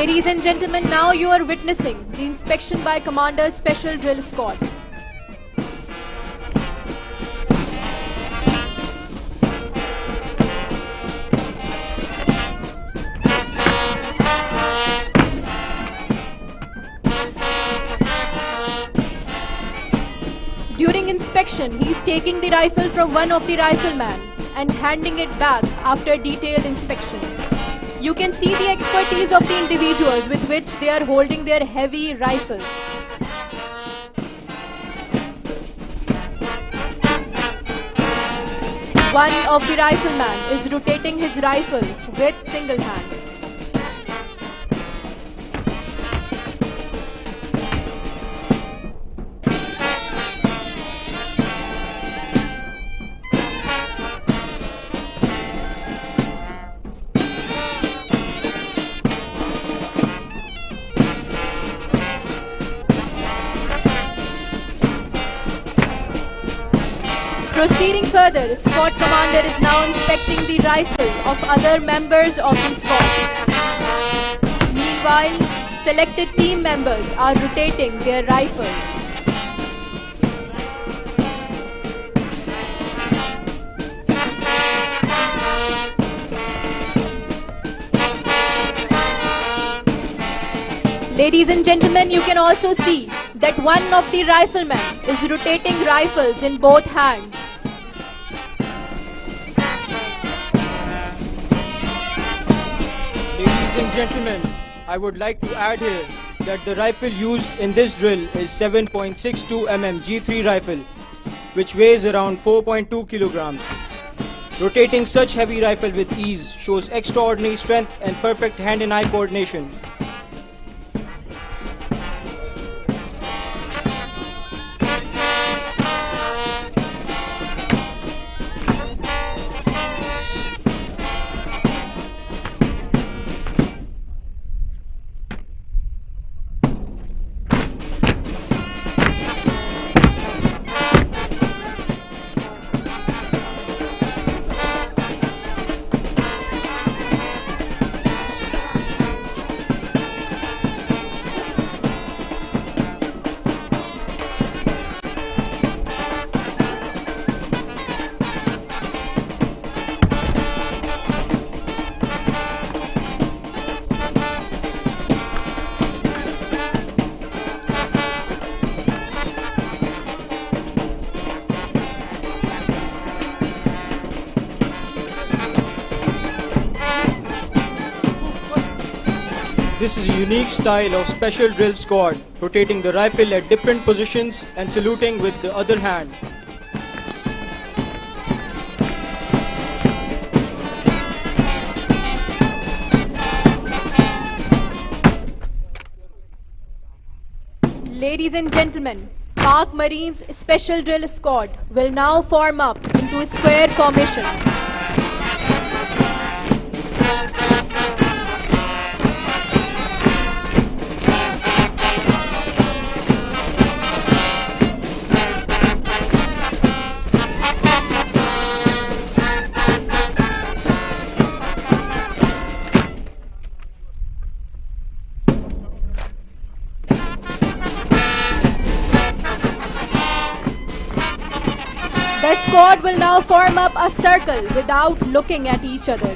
Ladies and gentlemen, now you are witnessing the inspection by Commander Special Drill Squad. During inspection, he is taking the rifle from one of the riflemen and handing it back after detailed inspection. You can see the expertise of the individuals with which they are holding their heavy rifles. One of the riflemen is rotating his rifle with single hand. Proceeding further, squad commander is now inspecting the rifle of other members of the squad. Meanwhile, selected team members are rotating their rifles. Ladies and gentlemen, you can also see that one of the riflemen is rotating rifles in both hands. Ladies and gentlemen, I would like to add here that the rifle used in this drill is 7.62 mm G3 rifle, which weighs around 4.2 kilograms. Rotating such heavy rifle with ease shows extraordinary strength and perfect hand and eye coordination. This is a unique style of special drill squad, rotating the rifle at different positions and saluting with the other hand. Ladies and gentlemen, Pak Marines Special Drill Squad will now form up into a square formation. The squad will now form up a circle without looking at each other.